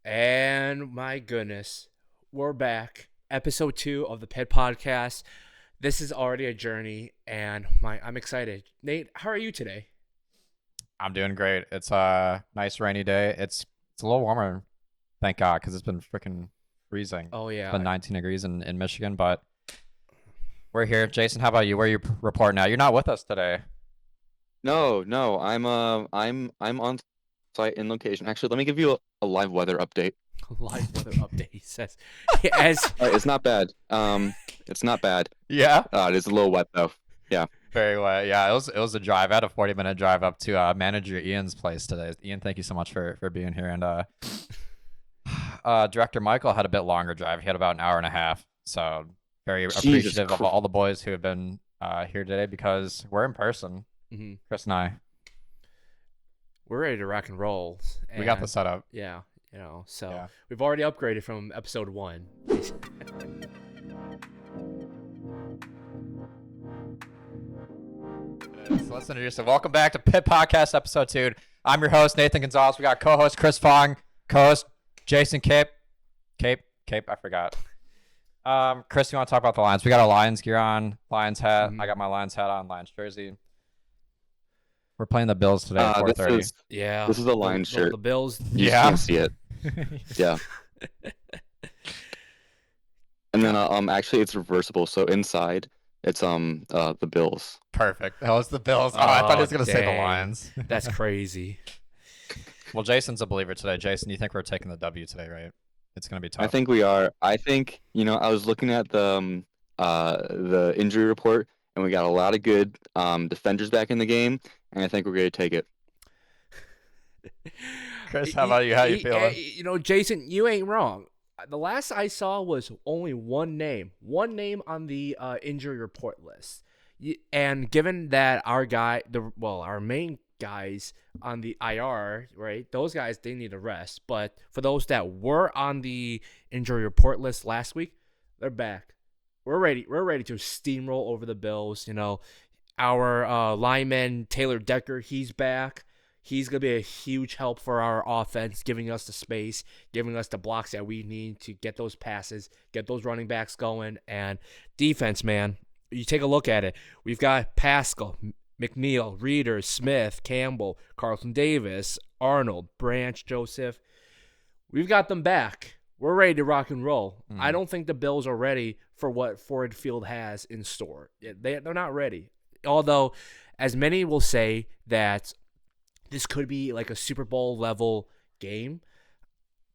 And my goodness, we're back. Episode 2 of the Pet Podcast. This is already a journey, and I'm excited. Nate, how are you today? I'm doing great. It's a nice rainy day. It's a little warmer, thank God, because it's been freaking freezing. Oh, yeah. It's been 19 degrees in Michigan, but we're here. Jason, how about you? Where are you reporting at? You're not with us today. No, I'm on site in location. Actually, let me give you a live weather update. Live weather update, he says. As It's not bad. It's not bad. Yeah. It is a little wet though. Yeah. Very wet. Yeah, it was a drive. I had a 40-minute drive up to manager Ian's place today. Ian, thank you so much for being here. And director Michael had a bit longer drive. He had about an hour and a half. So very appreciative of all the boys who have been here today because we're in person. mm-hmm. Chris and I. We're ready to rock and roll. We got the setup. Yeah, We've already upgraded from episode 1. So let's introduce it. Welcome back to Pit Podcast Episode 2. I'm your host, Nathan Gonzalez. We got co-host Chris Fong, co-host Jason Cape, I forgot. Chris, you want to talk about the Lions? We got a Lions gear on, Lions hat. I got my Lions hat on, Lions jersey. We're playing the Bills today at 4:30. This is a Lions shirt. The Bills. You can't see it. Yeah. And then actually it's reversible. So inside it's the Bills. Perfect. That was the Bills. Oh, I thought he was gonna say the Lions. That's crazy. Well, Jason's a believer today. Jason, you think we're taking the W today, right? It's gonna be tough. I think we are. I think I was looking at the injury report, and we got a lot of good defenders back in the game, and I think we're going to take it. Chris, how about you? How you feeling? Jason, you ain't wrong. The last I saw was only one name on the injury report list. And given that our main guys on the IR, right, those guys, they need a rest. But for those that were on the injury report list last week, they're back. We're ready to steamroll over the Bills. Our lineman, Taylor Decker, he's back. He's going to be a huge help for our offense, giving us the space, giving us the blocks that we need to get those passes, get those running backs going. And defense, man, you take a look at it. We've got Pascal, McNeil, Reeder, Smith, Campbell, Carlton Davis, Arnold, Branch, Joseph. We've got them back. We're ready to rock and roll. I don't think the Bills are ready for what Ford Field has in store. They're not ready. Although, as many will say that this could be like a Super Bowl level game.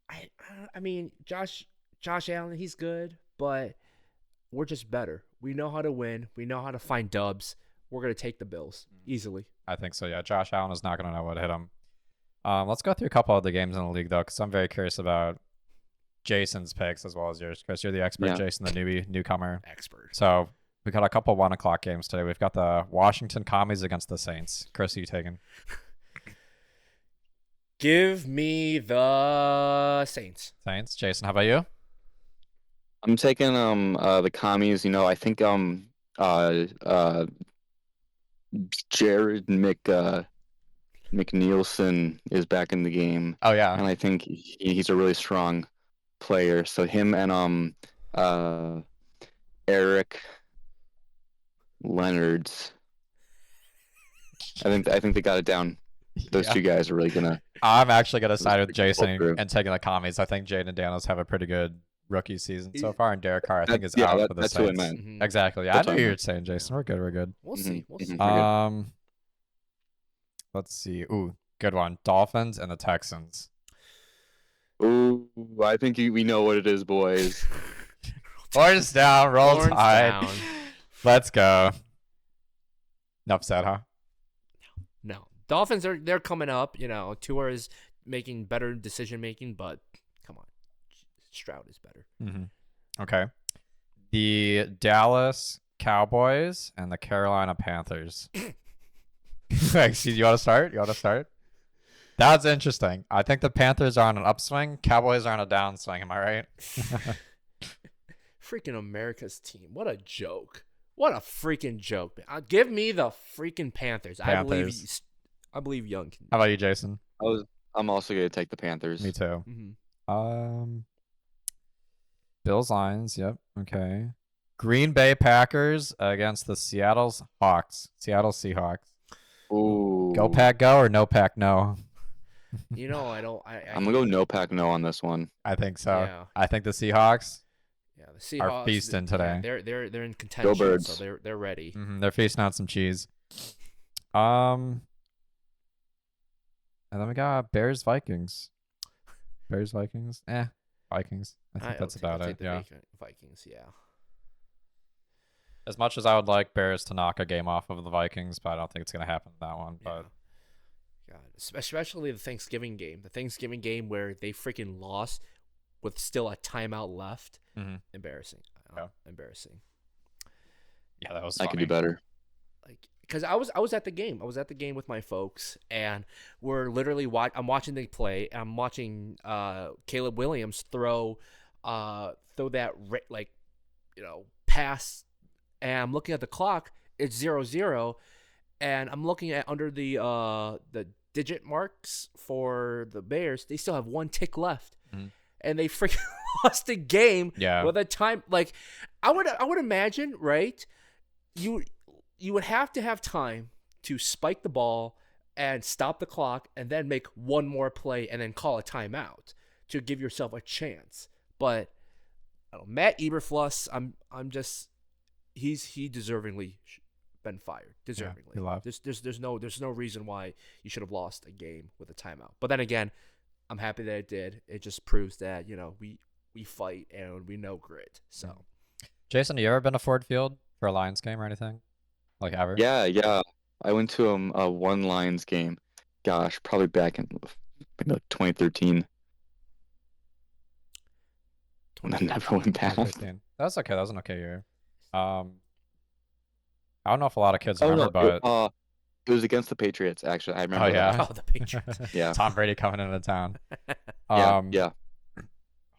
I mean, Josh Allen, he's good, but we're just better. We know how to win. We know how to find dubs. We're going to take the Bills easily. I think so, yeah. Josh Allen is not going to know what hit him. Let's go through a couple of the games in the league, though, because I'm very curious about Jason's picks as well as yours. Chris, you're the expert. Yeah. Jason, the newcomer. Expert. So we got a couple 1 o'clock games today. We've got the Washington Commies against the Saints. Chris, who you taking? Give me the Saints. Saints. Jason, how about you? I'm taking the Commies. I think Jared McNeilson is back in the game. Oh yeah, and I think he's a really strong player. So him and Eric Leonard's. I think they got it down. Those two guys are really gonna. I'm actually gonna side with Jason and taking the Commies. I think Jaden Daniels have a pretty good rookie season so far, and Derek Carr I think is out for the Saints. That's what I meant. Mm-hmm. Exactly. Yeah, I know you were saying, Jason. We're good. We'll see. Let's see. Ooh, good one. Dolphins and the Texans. Ooh, I think we know what it is, boys. Horns down, roll tide. Let's go. Enough said, huh? No. Dolphins they're coming up. Tua is making better decision making, but come on, Stroud is better. Mm-hmm. Okay. The Dallas Cowboys and the Carolina Panthers. You want to start? That's interesting. I think the Panthers are on an upswing. Cowboys are on a downswing. Am I right? Freaking America's team. What a joke. What a freaking joke. Give me the freaking Panthers. I believe Young can. How about you, Jason? I'm also going to take the Panthers. Me too. Mm-hmm. Bills Lions. Yep. Okay. Green Bay Packers against the Seattle Seahawks. Ooh. Go Pack go or no Pack no? You know, I don't. I'm gonna go no pack no on this one. I think so. Yeah. I think the Seahawks Yeah, the Seahawks are feasting today. Yeah, they're in contention, Birds. so they're ready. They're feasting on some cheese. And then we got Bears Vikings. Vikings. Vikings. I think that's about I'll it. take the Yeah. Vikings. Yeah. As much as I would like Bears to knock a game off of the Vikings, but I don't think it's gonna happen in that one. But God, especially the Thanksgiving game where they freaking lost with still a timeout left. Embarrassing. Yeah. Embarrassing. Yeah, that was I funny. could do better. Like, because I was at the game. I was at the game with my folks, and we're literally I'm watching the play. And I'm watching Caleb Williams throw that pass, and I'm looking at the clock. It's 0-0, and I'm looking at under the digit marks for the Bears. They still have one tick left, and they freaking lost the game with a time. Like, I would imagine, right? You would have to have time to spike the ball and stop the clock and then make one more play and then call a timeout to give yourself a chance. But Matt Eberfluss, he deservingly been fired. Deservingly. Yeah, there's no reason why you should have lost a game with a timeout. But then again, I'm happy that it did. It just proves that, we fight and we know grit. So Jason, you ever been to Ford Field for a Lions game or anything? Like ever? Yeah. I went to a one Lions game. Gosh, probably back in maybe like 2013. And then never went back. 2015. That's okay. That was an okay year. I don't know if a lot of kids remember, but it was against the Patriots. Actually, I remember. Oh yeah, the Patriots. Yeah. Tom Brady coming into town. Yeah.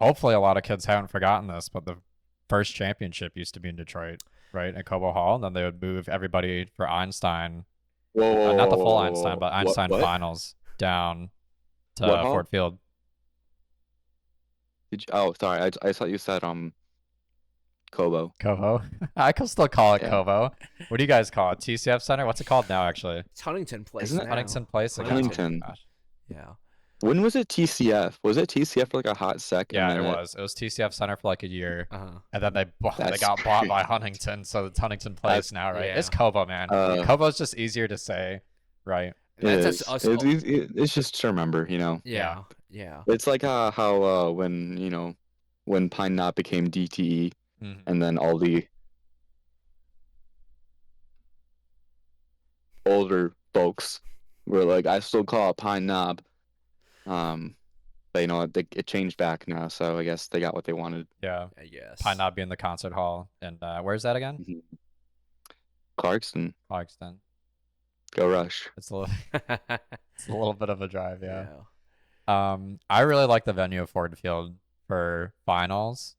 Hopefully, a lot of kids haven't forgotten this, but the first championship used to be in Detroit, right, at Cobo Hall, and then they would move everybody for Einstein. Whoa. Not the full Einstein, but Einstein what? finals down to What hall? Ford Field. Sorry. I thought you said Cobo. Cobo. I can still call it Yeah. Cobo. What do you guys call it? TCF Center? What's it called now, actually? It's Huntington Place. Isn't it now. Huntington Place? Huntington. Gosh. Yeah. When was it TCF? Was it TCF for like a hot second? Yeah, it was. It was TCF Center for like a year, Uh-huh. and then they That's got bought by great. Huntington, so it's Huntington Place now, right? Yeah. It's Cobo, man. Cobo's just easier to say, right? That's us. It's just to remember, Yeah. It's like how when Pine Knot became DTE, and then all the older folks were like, I still call it Pine Knob. But it changed back now, so I guess they got what they wanted. Yeah. I guess. Pine Knob being the concert hall, and where's that again? Clarkston, Clarkston. go Rush. It's a little bit of a drive, yeah. I really like the venue of Ford Field for finals,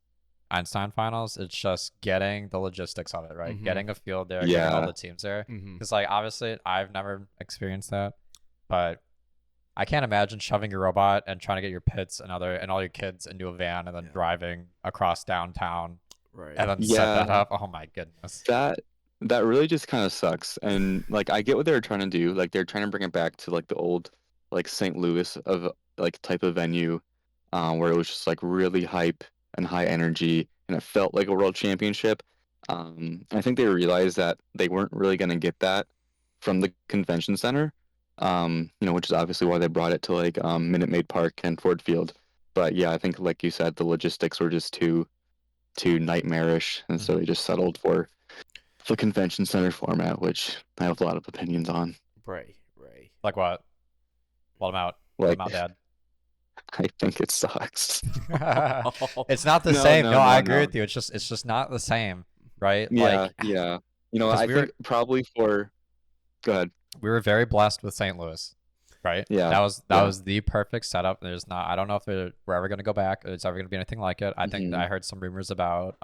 Einstein finals. It's just getting the logistics of it, right? Getting a field there, getting all the teams there. Because obviously I've never experienced that, but I can't imagine shoving your robot and trying to get your pits and all your kids into a van and then driving across downtown, Right. and then set that up. Oh my goodness. That really just kind of sucks. And like I get what they're trying to do. Like they're trying to bring it back to like the old like St. Louis of like type of venue, where it was just like really hype and high energy, and it felt like a world championship. I think they realized that they weren't really going to get that from the convention center, which is obviously why they brought it to like Minute Maid Park and Ford Field. But yeah, I think like you said, the logistics were just too nightmarish, and so they just settled for the convention center format, which I have a lot of opinions on. Right. Like what? Well, I'm out. Like, I'm out, Dad. I think it sucks. It's not the No, same. no, No, I no, agree no. with you. It's just not the same, right? Yeah, Like, yeah. 'cause I think probably for. Go ahead. we were very blessed with St. Louis, right? Yeah, That was the perfect setup. There's not. I don't know if we're ever gonna go back. It's ever gonna be anything like it. I think I heard some rumors about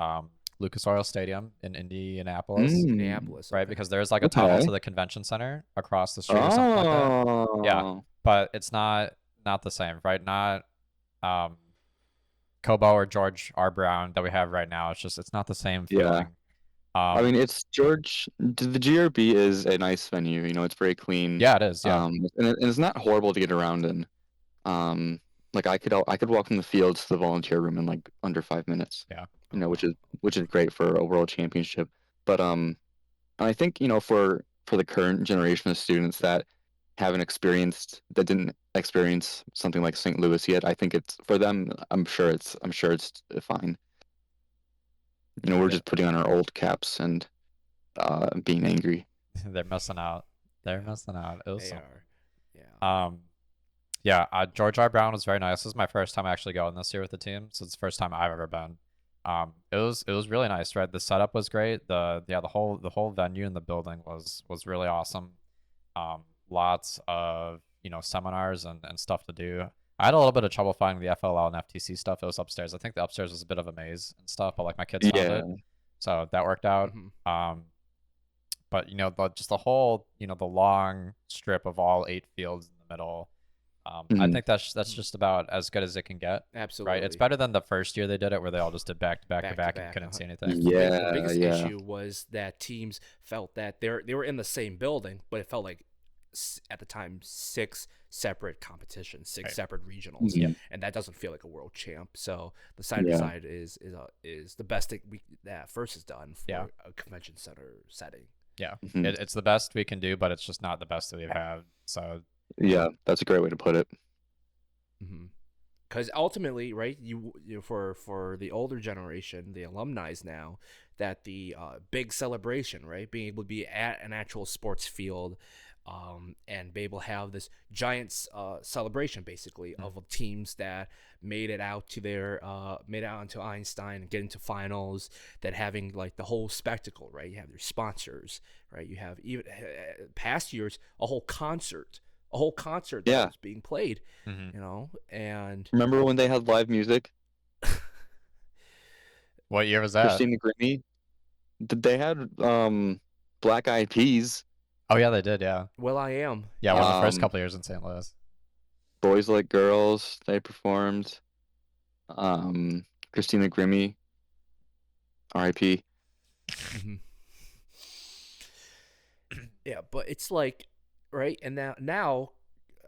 Lucas Oil Stadium in Indianapolis, Indianapolis. right? Okay. Because there's like a tunnel Okay. to the convention center across the street or something like that. Oh. Yeah. But it's not the same, right? Not Kobo or George R. Brown that we have right now. It's not the same Yeah. feeling. I mean, it's George. The GRB is a nice venue. It's very clean. Yeah, it is. Yeah. And it's not horrible to get around in. Like I could walk from the field to the volunteer room in like under 5 minutes. Yeah. Which is great for a world championship. But I think for the current generation of students that didn't experience something like St. Louis yet, I think it's for them. I'm sure it's fine. We're just putting on our old caps and being angry. They're missing out. It was They something. are. Yeah. George R. Brown was very nice. This is my first time actually going this year with the team, so it's the first time I've ever been. It was really nice, right? The setup was great. The whole venue and the building was really awesome. Lots of seminars and stuff to do. I had a little bit of trouble finding the FLL and FTC stuff. It was upstairs. I think the upstairs was a bit of a maze and stuff, but like my kids found it, so that worked out. But just the whole the long strip of all 8 fields in the middle. I think that's just about as good as it can get. Absolutely. Right. It's better than the first year they did it, where they all just did back to back and couldn't see anything. The biggest issue was that teams felt that they were in the same building, but it felt like at the time 6 separate competitions, 6 separate regionals, and that doesn't feel like a world champ. So the side by side is the best thing that First has done for a convention center setting. Yeah, it's the best we can do, but it's just not the best that we've had. So yeah, that's a great way to put it. Because ultimately, right, you for the older generation, the alumni now, that the big celebration, right, being able to be at an actual sports field, and be able to have this giant celebration basically of teams that made it out onto Einstein and get into finals, that having like the whole spectacle, right? You have their sponsors, right? You have even past years a whole concert that was being played, and remember when they had live music? What year was that? Christina Grimmie. They had Black Eyed Peas. Oh yeah, they did. Yeah. Will I Am. Yeah, one of the first couple years in St. Louis. Boys Like Girls, they performed. Christina Grimmie, R.I.P. Yeah, but it's like, right, and now,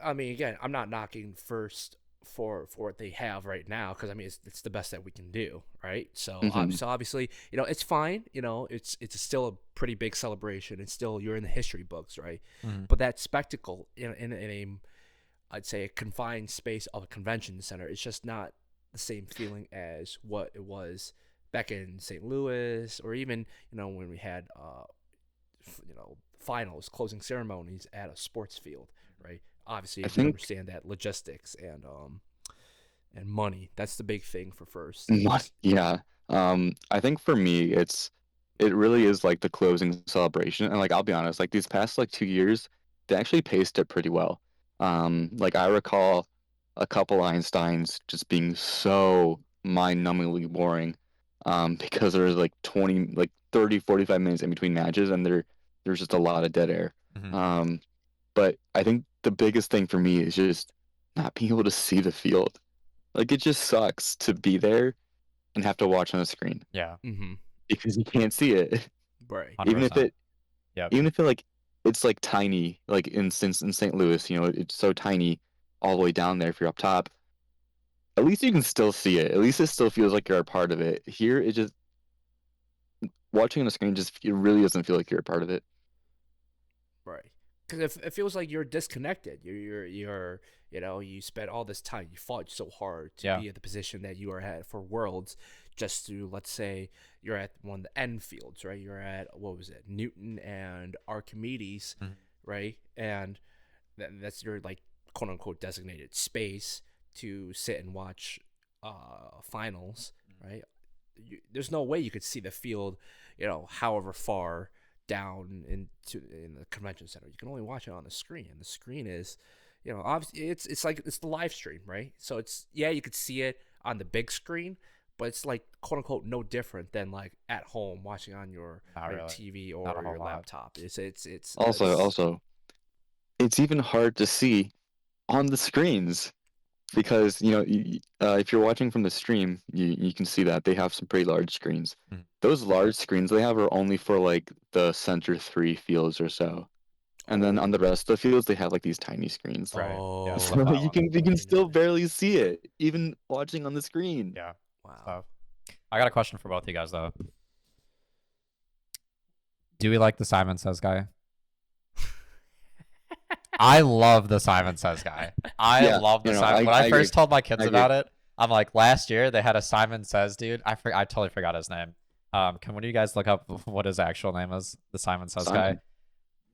I mean, again, I'm not knocking First for what they have right now, because I mean it's the best that we can do, right? So obviously it's fine, it's still a pretty big celebration. It's still, you're in the history books, right? But that spectacle in a, I'd say, a confined space of a convention center, it's just not the same feeling as what it was back in St. Louis, or even when we had finals, closing ceremonies at a sports field, right? Obviously, you understand that logistics and money, that's the big thing for First. Yeah. I think for me, it really is like the closing celebration, and like I'll be honest, like these past like 2 years, they actually paced it pretty well. Like I recall a couple Einsteins just being so mind-numbingly boring, because there was like 30, 45 minutes in between matches, and there's just a lot of dead air. But I think the biggest thing for me is just not being able to see the field. Like, it just sucks to be there and have to watch on a screen. Yeah. Because you can't see it. Right. 100%. Even if it it's like tiny, like in St. Louis, it's so tiny all the way down there if you're up top. At least you can still see it. At least it still feels like you're a part of it. Here, it just, watching on the screen, it really doesn't feel like you're a part of it. Right. Because it feels like you're disconnected. You're you spent all this time, you fought so hard to be at the position that you are at for Worlds, just to, let's say, you're at one of the end fields, right? You're at, what was it, Newton and Archimedes, right? And that's your, like, quote unquote designated space to sit and watch finals, right? There's no way you could see the field, however far down in the convention center. You can only watch it on the screen, and the screen is, obviously it's like it's the live stream, right? So it's, you could see it on the big screen, but it's like, quote unquote, no different than like at home watching on your TV or your laptop. It's also it's even hard to see on the screens. because if you're watching from the stream, you can see that they have some pretty large screens. Mhm. Those large screens they have are only for like the center 3 fields or so, and then on the rest of the fields they have like these tiny screens. Right. Yeah, it's Oh, the So flat you one. can I didn't know still that. barely see it even watching on the screen. Yeah. Wow. So, I got a question for both of you guys though. Do we like the Simon Says guy? I love the Simon Says guy. I Yeah, love the you know, Simon. When I I agree. first told my kids I agree. about it, I'm like, last year they had a Simon Says dude. I totally forgot his name. Can one of you guys look up what his actual name is? The Simon Says guy. Simon.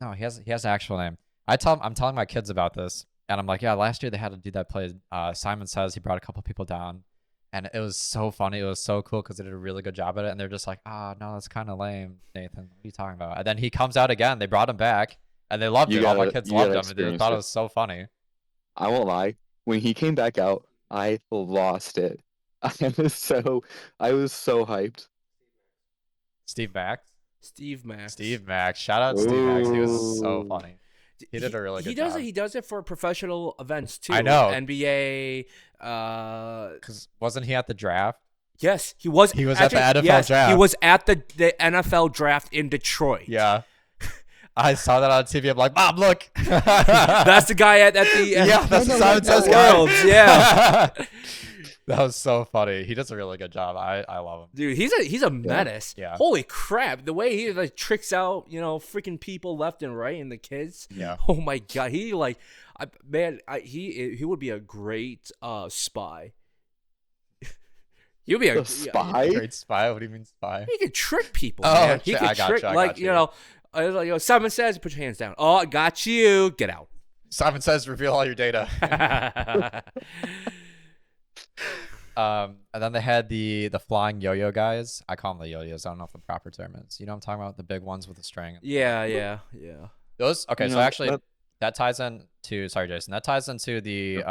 No, he has an actual name. I'm telling my kids about this, and I'm like, yeah, last year they had a dude that played Simon Says. He brought a couple people down, and it was so funny. It was so cool because they did a really good job at it. And they're just like, no, that's kind of lame, Nathan. What are you talking about? And then he comes out again. They brought him back, and they loved it. All my kids loved him. They thought it was so funny. I won't lie. When he came back out, I lost it. I was so hyped. Steve Max. Steve Max. Steve Max. Shout out Steve Max. He was so Ooh. funny. He did a really good does job. it. He does it for professional events too. I know. NBA. Because wasn't he at the draft? Yes, he was. He was at the NFL yes, draft. He was at the NFL draft in Detroit. Yeah. I saw that on TV. I'm like, Mom, look. That's the guy at the Yeah, that's the no, Simon no, Says no. guy. Worlds. Yeah. That was so funny. He does a really good job. I love him. Dude, he's a menace. Yeah. Holy crap! The way he like tricks out, freaking people left and right, and the kids. Yeah. Oh my god, he he would be a great spy. He would be a Spy? Great spy. What do you mean spy? He could trick people. Oh, man. He I could got trick you, I got you. Simon Says, put your hands down. Oh, I got you. Get out. Simon Says, reveal all your data. And then they had the flying yo-yo guys. I call them the yo-yos. I don't know if the proper term is. You know what I'm talking about? The big ones with the string. Yeah. Those. Okay, You so know, actually, that- that ties into. Sorry, Jason. That ties into the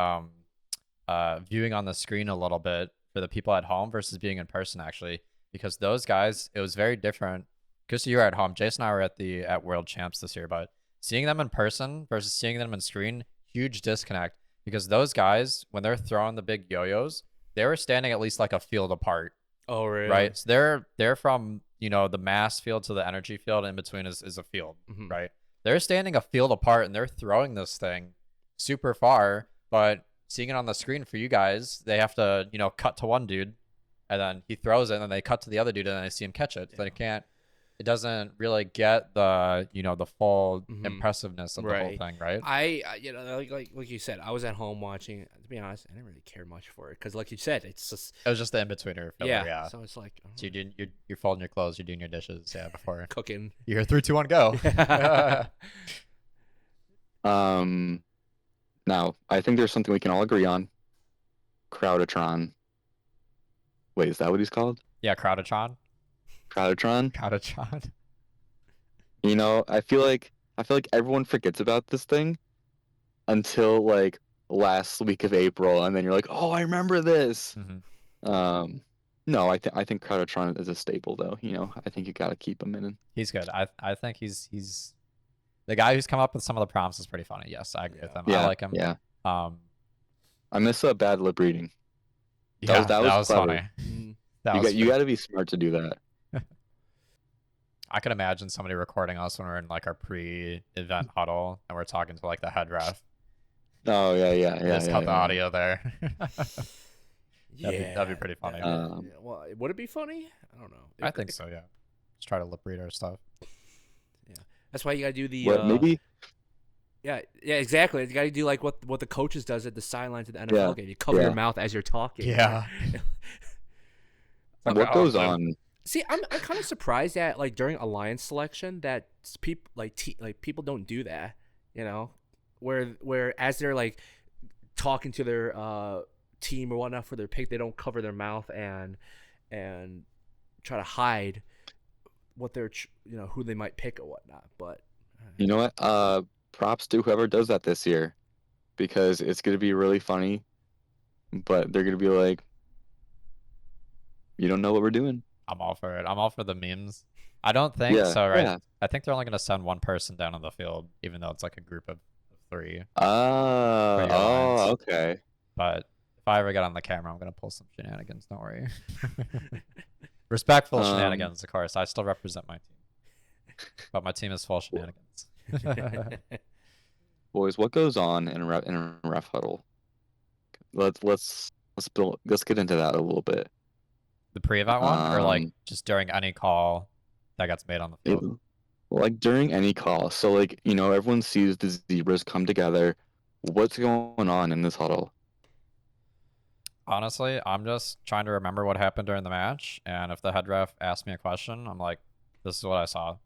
viewing on the screen a little bit for the people at home versus being in person. Actually, because those guys, it was very different. Because you were at home. Jason and I were at World Champs this year, but seeing them in person versus seeing them on screen, huge disconnect. Because those guys, when they're throwing the big yo-yos, they were standing at least like a field apart, Oh, really? right? So they're from the mass field to the energy field. In between is a field, Mhm. right? They're standing a field apart and they're throwing this thing super far. But seeing it on the screen for you guys, they have to cut to one dude, and then he throws it, and then they cut to the other dude, and then they see him catch it. So they can't. It doesn't really get the the full impressiveness of the whole Right. thing, right? I like you said, I was at home watching. To be honest, I didn't really care much for it because, like you said, it's just It was just the in-betweener filler, yeah. So it's like So you're folding your clothes, you're doing your dishes, before cooking. you're 3, 2, 1, go. Now I think there's something we can all agree on. Crowditron. Wait, is that what he's called? Yeah, Crowditron. Crowditron? Crowditron. I feel like everyone forgets about this thing until like last week of April, and then you're like, oh, I remember this. Mhm. No, I think Crowditron is a staple though. I think you gotta keep him in. He's good. I think he's the guy who's come up with some of the prompts is pretty funny. Yes, I agree with him. Yeah, I like him. Yeah. Um, I miss bad lip reading. yeah, that was clever. funny. Mhm. You got to be smart to do that. I can imagine somebody recording us when we're in like our pre-event huddle and we're talking to like the head ref. Oh yeah. Just have the audio there. Yeah, that'd be pretty funny. Well, would it be funny? I don't know. I think so. Yeah. Just try to lip read our stuff. That's why you gotta do the. Maybe? Yeah, exactly. You gotta do like what the coaches does at the sidelines of the NFL game. You cover your mouth as you're talking. Yeah. What goes on? See, I'm kind of surprised that like during alliance selection that people people don't do that. Where as they're like talking to their team or whatnot for their pick, they don't cover their mouth and try to hide what they're who they might pick or whatnot. But You know what? Props to whoever does that this year, because it's gonna be really funny. But they're gonna be like, you don't know what we're doing. I'm all for it. I'm all for the memes. I don't think so, right? Yeah. I think they're only going to send one person down on the field, even though it's like a group of 3. Oh, For your lines. okay. But I ever get on the camera, I'm gonna pull some shenanigans. Don't worry. Respectful shenanigans, of course. I still represent my team, but my team is full shenanigans. Boys, what goes on in a ref huddle? Let's get into that a little bit. The pre-event one, or like just during any call that gets made on the field? Like during any call. So like, you know, everyone sees the zebras come together. What's going on in this huddle? Honestly, I'm just trying to remember what happened during the match, and if the head ref asks me a question, I'm like, this is what I saw.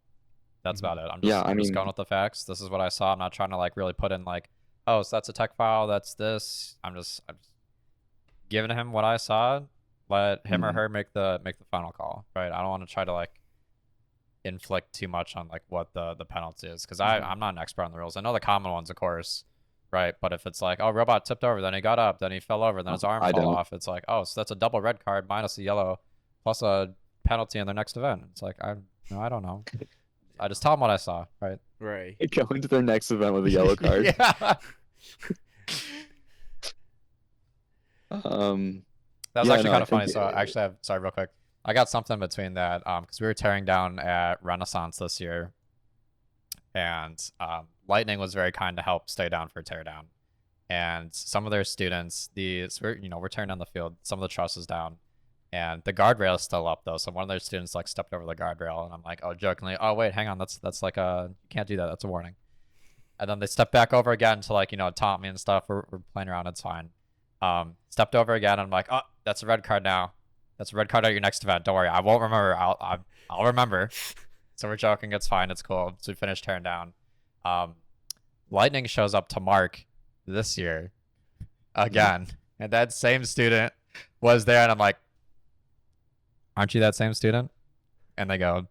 That's about it. I'm just going with the facts. This is what I saw. I'm not trying to like really put in like, oh, so that's a tech foul, that's this. I'm just giving him what I saw. Let him or her make the final call, right? I don't want to try to like inflict too much on like what the penalty is, because I'm not an expert on the rules. I know the common ones, of course, right? But if it's like, oh, robot tipped over, then he got up, then he fell over, then his arm fell off, it's like, oh, so that's a double red card minus a yellow plus a penalty in their next event. It's like, I don't know. I just tell them what I saw, right? Right. Go into their next event with a yellow card. Yeah. That was actually kind of funny. So actually, sorry, real quick. I got something between that because we were tearing down at Renaissance this year, and Lightning was very kind to help stay down for teardown. And some of their students, we're tearing down the field. Some of the truss is down, and the guardrail is still up though. So one of their students like stepped over the guardrail, and I'm like, oh, jokingly, oh wait, hang on, that's like you can't do that. That's a warning. And then they stepped back over again to like taunt me and stuff. We're playing around. It's fine. Stepped over again. And I'm like, oh, that's a red card now. That's a red card at your next event. Don't worry, I won't remember. I'll remember. So we're joking. It's fine. It's cool. So we finished tearing down. Lightning shows up to Mark this year again, and that same student was there, and I'm like, aren't you that same student? And they go,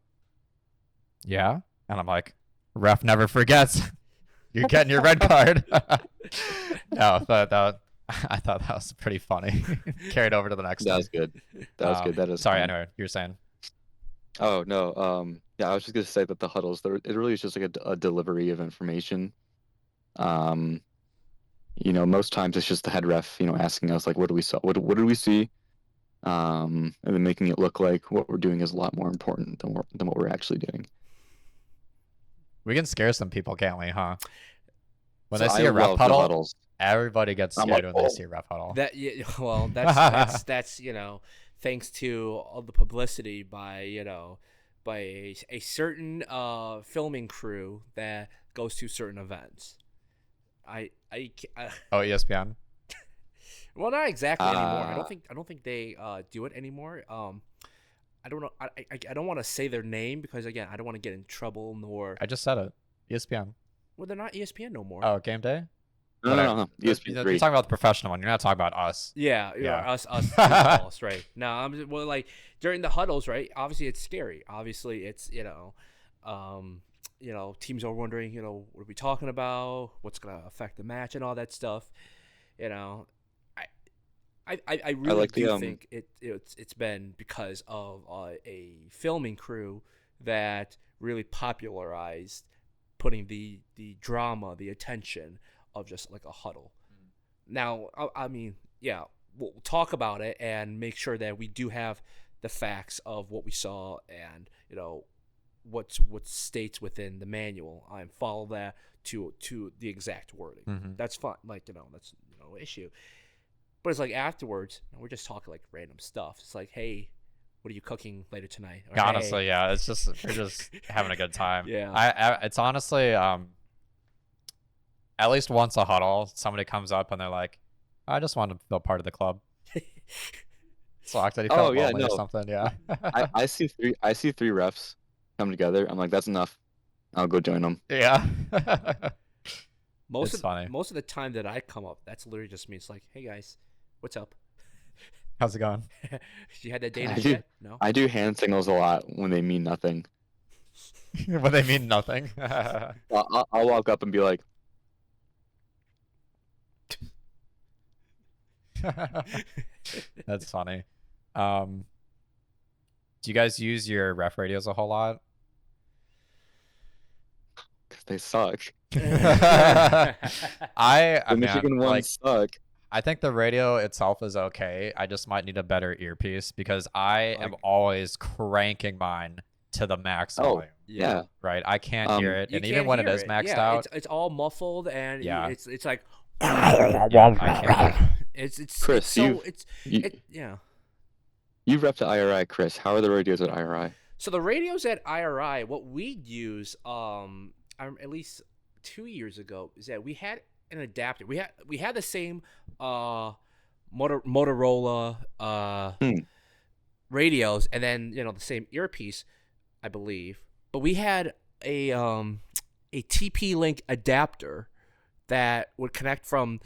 yeah. And I'm like, ref never forgets. You're getting your red card. No, but I thought that was pretty funny. Carried over to the next. That was good. That was good. That is. Sorry. Fun. Anyway, you were saying. Oh no. Yeah, I was just gonna say that the huddles, it really is just like a delivery of information. Most times it's just the head ref, asking us like, what do we saw? What did we see? And then making it look like what we're doing is a lot more important than what we're actually doing. We can scare some people, can't we? Huh? When they see a ref huddle, everybody gets scared when they see a ref huddle. That's thanks to all the publicity by a certain filming crew that goes to certain events. ESPN. Well, not exactly anymore. I don't think they do it anymore. I don't know. I don't want to say their name because again, I don't want to get in trouble. Nor I just said it. ESPN. Well, they're not ESPN no more. Oh, Game Day. No. ESPN. You're talking about the professional one. You're not talking about us. Yeah. Us, right? Now, like during the huddles, right? Obviously, it's scary. Obviously, it's teams are wondering, what are we talking about? What's gonna affect the match and all that stuff. I really think it's been because of a filming crew that really popularized putting the drama, the attention of just like a huddle. Now, we'll talk about it and make sure that we do have the facts of what we saw and what states within the manual and follow that to the exact wording. Mm-hmm. That's fine. Like that's no issue. But it's like afterwards, we're just talking like random stuff. It's like, hey, what are you cooking later tonight? Or, honestly, yeah, it's just we're just having a good time. Yeah. It's honestly at least once a huddle, somebody comes up and they're like, I just want to feel part of the club. Sucked that he felt lonely or something. Yeah. I see three refs come together. I'm like, that's enough. I'll go join them. Yeah. Most of the time that I come up, that's literally just me. It's like, hey guys, what's up? How's it going? You had that data yet? No. I do hand signals a lot when they mean nothing. When they mean nothing. I'll walk up and be like, that's funny. Do you guys use your ref radios a whole lot? Because they suck. The Michigan ones suck. I think the radio itself is okay. I just might need a better earpiece because I am always cranking mine to the max volume. Yeah. Right. I can't hear it, You and even can't when it hear is maxed out, it's all muffled and Yeah. it's like I can't. it's Chris, so you yeah. you've repped to IRI, Chris. How are the radios at IRI? So the radios at IRI, what we'd use, at least 2 years ago, is that we had an adapter. We had the same Motorola radios, and then the same earpiece, I believe. But we had a TP-Link adapter that would connect from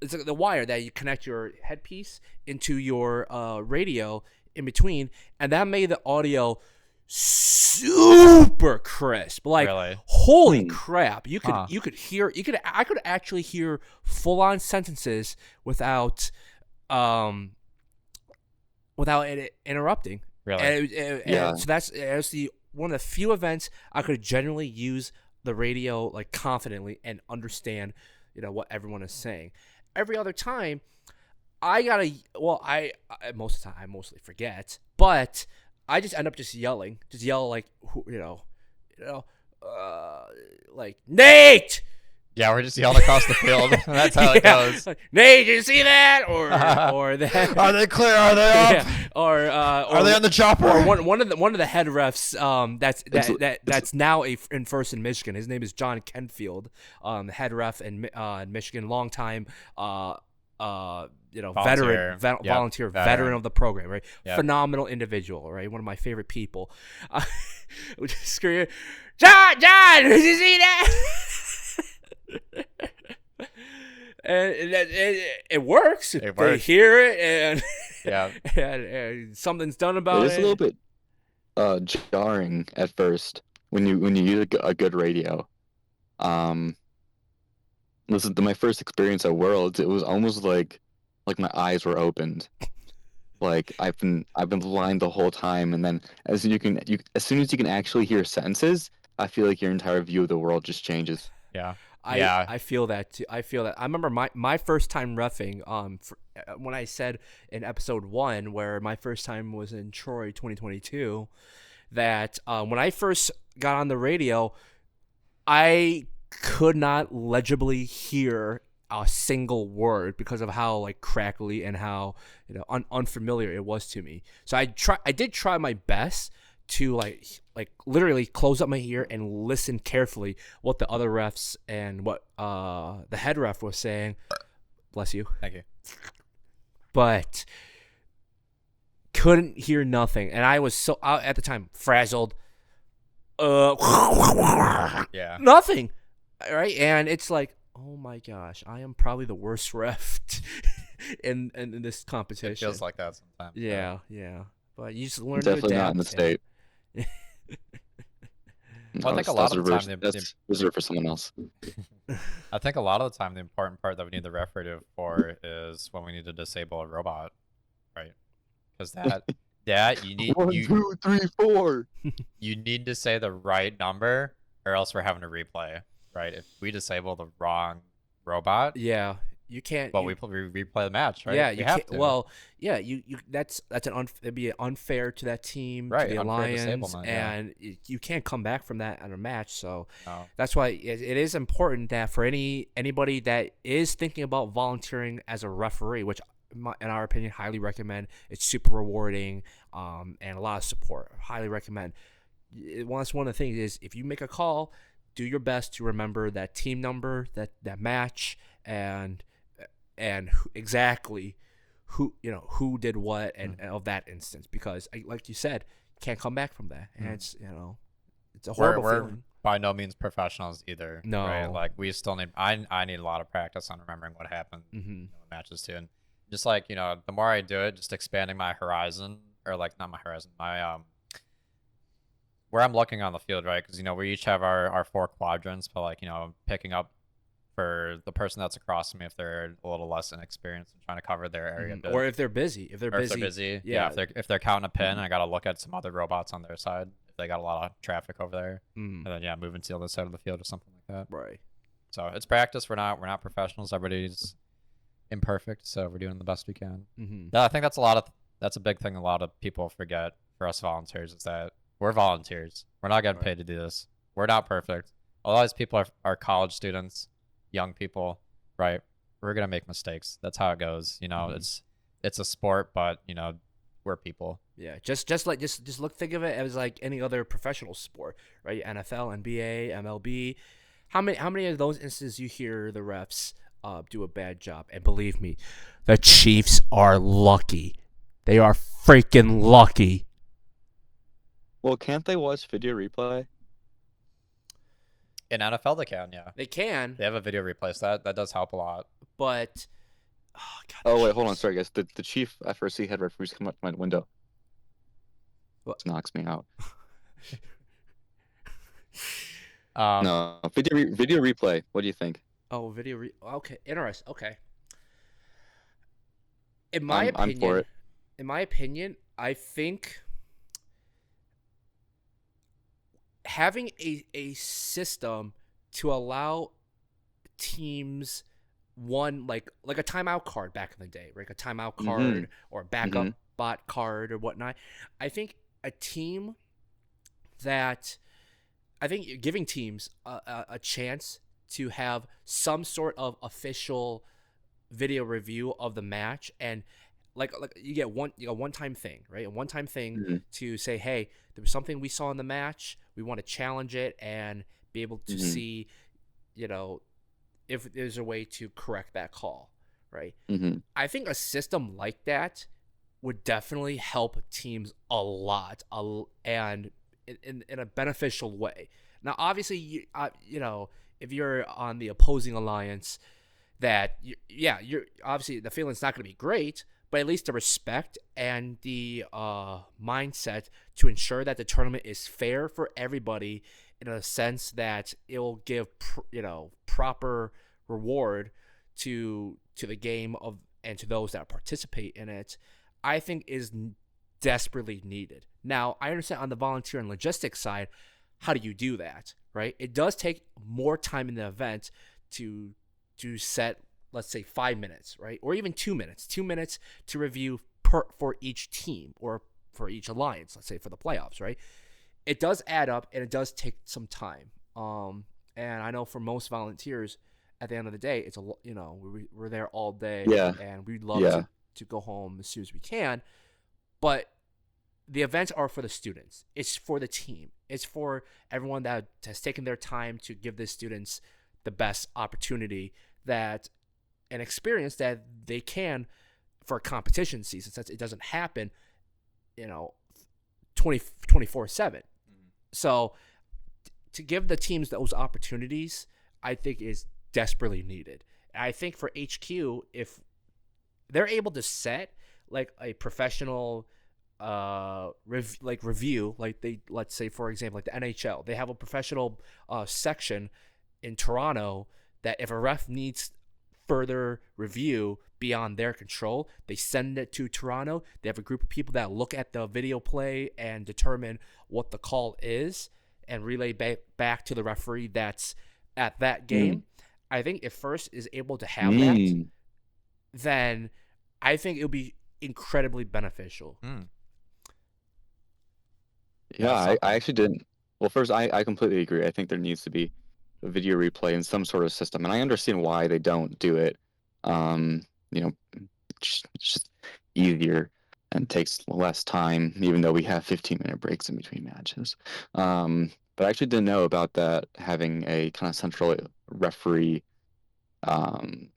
it's like the wire that you connect your headpiece into your radio in between, and that made the audio super crisp. Like, Really? holy crap! Huh. I could actually hear full-on sentences without it interrupting. Really? And so that's one of the few events I could generally use the radio like confidently and understand, what everyone is saying. Every other time, I most of the time I mostly forget, but I just end up yell like, like Nate. Yeah, we're just yelling across the field. That's how it goes. Like, Nate, did you see that? Or that? Are they clear? Are they up? Yeah. Or Are they on the chopper? Or one of the head refs that's now in first in Michigan. His name is John Kenfield, head ref in Michigan, long time Volunteer. veteran of the program, right? Yep. Phenomenal individual, right? One of my favorite people. Would just scream, John, did you see that? And it works. It They works. hear it, and Yeah. and something's done about It is a little bit jarring at first when you use a good radio. Listen, to my first experience at Worlds, it was almost like my eyes were opened. Like I've been blind the whole time, and then as soon as you can actually hear sentences, I feel like your entire view of the world just changes. Yeah. I feel that too. I remember my first time reffing. When I said in episode 1, where my first time was in Troy 2022, that when I first got on the radio, I could not legibly hear a single word because of how like crackly and how unfamiliar it was to me. So I did try my best to like literally close up my ear and listen carefully what the other refs and what the head ref was saying. Bless you. Thank you. But couldn't hear nothing, and I was so at the time frazzled. Yeah. Nothing. All right, and it's like, oh my gosh, I am probably the worst ref in this competition. It feels like that sometimes. Yeah. But you just learn Definitely to adapt. not in the state. Well, I think a lot of the time that's reserved for someone else. I think a lot of the time the important part that we need the ref radio for is when we need to disable a robot, right? Because that you need 1, 2, 3, 4. you need to say the right number, or else we're having to replay, right? If we disable the wrong robot, Yeah, you can't. well, we replay the match, right? Yeah, we you have can't. to. Well, yeah, you that's it'd be unfair to that team, Right, to the unfair Alliance, disablement, yeah. and you can't come back from that in a match. So No. that's why it is important that for anybody that is thinking about volunteering as a referee, which in our opinion, highly recommend. It's super rewarding, and a lot of support. Highly recommend. One of the things is if you make a call, do your best to remember that team number, that match, and exactly who did what and of that instance, because like you said, can't come back from that, and it's a horrible feeling. By no means professionals either. No. Right? Like we still need. I need a lot of practice on remembering what happened in matches too, and just like the more I do it, just expanding my horizon, or like not my horizon, my where I'm looking on the field, right? Because we each have our 4 quadrants, but like picking up for the person that's across from me if they're a little less inexperienced and trying to cover their area, or if they're busy. If they're busy, yeah. If they're counting a pin, I gotta look at some other robots on their side if they got a lot of traffic over there, and then moving to the other side of the field or something like that. Right. So it's practice. We're not professionals. imperfect, so we're doing the best we can. Mm-hmm. No, I think that's a big thing a lot of people forget for us volunteers is that we're volunteers. We're not getting paid to do this. We're not perfect. A lot of these people are college students, young people, right? We're gonna make mistakes. That's how it goes. It's a sport, but we're people. Yeah, just think of it as like any other professional sport, right? NFL, NBA, MLB. How many of those instances you hear the refs do a bad job? And believe me, the Chiefs are lucky. They are freaking lucky. Well, can't they watch video replay? In NFL, they can, yeah. They can, They have a video replay, so that does help a lot. but oh god. Oh wait, hold on, sorry guys. The chief FRC head referees come up to my window. What? This knocks me out. No, No, video replay. What do you think? Oh, okay, interesting. Okay. In my opinion, I'm for it. In my opinion, I think having a system to allow teams one like a timeout card back in the day, right? A timeout card or a backup bot card or whatnot. I think a team that I think giving teams a chance to have some sort of official video review of the match and like you get one time thing, right? A one time thing to say, hey, there was something we saw in the match. We want to challenge it and be able to see, if there's a way to correct that call, right? I think a system like that would definitely help teams a lot, and in a beneficial way. Now, obviously, if you're on the opposing alliance, that you're obviously the feeling's not going to be great, but at least the respect and the mindset to ensure that the tournament is fair for everybody, in a sense that it will give proper reward to the game and to those that participate in it, I think is desperately needed. Now, I understand on the volunteer and logistics side, how do you do that, right? It does take more time in the event to set, let's say, 5 minutes, right? Or even 2 minutes. 2 minutes to review for each team or for each alliance, let's say for the playoffs, right? It does add up and it does take some time. And I know for most volunteers, at the end of the day, it's we're there all day, and we'd love to go home as soon as we can. But the events are for the students. It's for the team. It's for everyone that has taken their time to give the students the best opportunity and experience that they can for a competition season, since it doesn't happen, 24/7. So to give the teams those opportunities, I think is desperately needed. I think for HQ, if they're able to set like a professional review, like let's say for example, like the NHL, they have a professional section in Toronto that if a ref needs further review beyond their control, they send it to Toronto. They have a group of people that look at the video play and determine what the call is and relay back to the referee that's at that game. I think if First is able to have that, then I think it'll be incredibly beneficial. Yeah, I actually didn't. Well, first, I completely agree. I think there needs to be a video replay in some sort of system, and I understand why they don't do it. It's just easier and takes less time, even though we have 15-minute breaks in between matches. But I actually didn't know about that, having a kind of central referee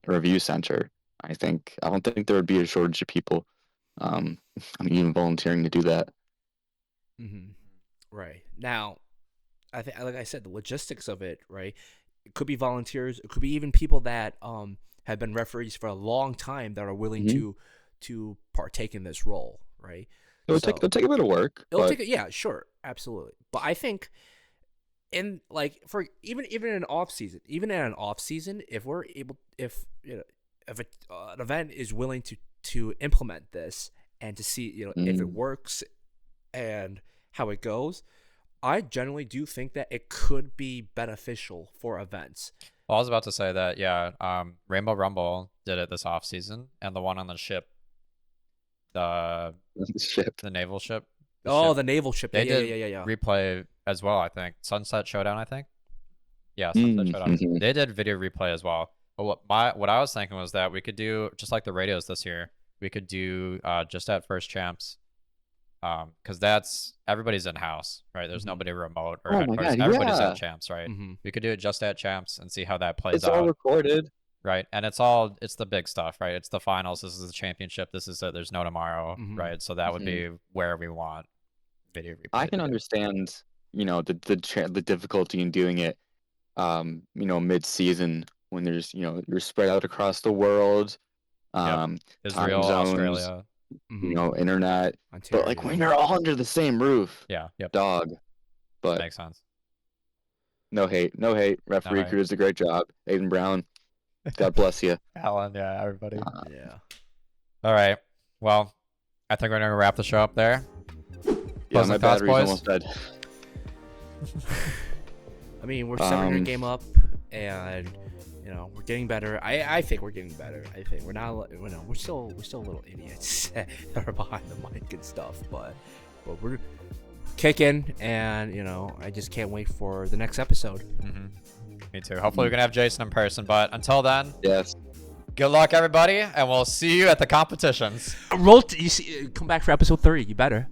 review center. I don't think there would be a shortage of people, even volunteering to do that. Right. Now, I think, like I said, the logistics of it, right? It could be volunteers. It could be even people that have been referees for a long time that are willing to partake in this role, right? It'll take a bit of work. Sure, absolutely. But I think in for even in an off season, if we're able, if an event is willing to implement this and to see if it works and how it goes, I generally do think that it could be beneficial for events. I was about to say that, yeah, Rainbow Rumble did it this off season, and the one on the ship, the Ship. the naval ship. The naval ship. They yeah, did yeah. replay as well, I think. Sunset Showdown, I think. Yeah, Sunset Showdown. Mhm. They did video replay as well. But what I was thinking was that we could do, just like the radios this year, we could do just at first champs. Because that's everybody's in house, right? There's nobody remote or Oh at my first. God, Everybody's yeah. at champs, right? Mhm. We could do it just at champs and see how that plays It's all out, recorded. right? And it's the big stuff, right? It's the finals. This is the championship. This is it. There's no tomorrow, Mhm. right? So that would be where we want video replay. I to can be. understand, the difficulty in doing it, mid-season when there's, you're spread out across the world, time Israel, zones, Australia. internet. But like when you're all under the same roof, Yeah, yep. dog. But Makes sense. no hate. Referee hate. crew does a great job. Aiden Brown, God bless you. Alan, yeah, everybody. Yeah. All right. Well, I think we're gonna wrap the show up there. Yeah, Closing my thoughts, battery's boys? almost dead. I mean, we're 700 game up, and we're getting better. I think we're getting better. I think we're not. We're still a little idiots that are behind the mic and stuff, but we're kicking, and I just can't wait for the next episode. Me too. Hopefully, we're gonna have Jason in person. But until then, Yes. good luck, everybody, and we'll see you at the competitions. Come back for episode 30. You better.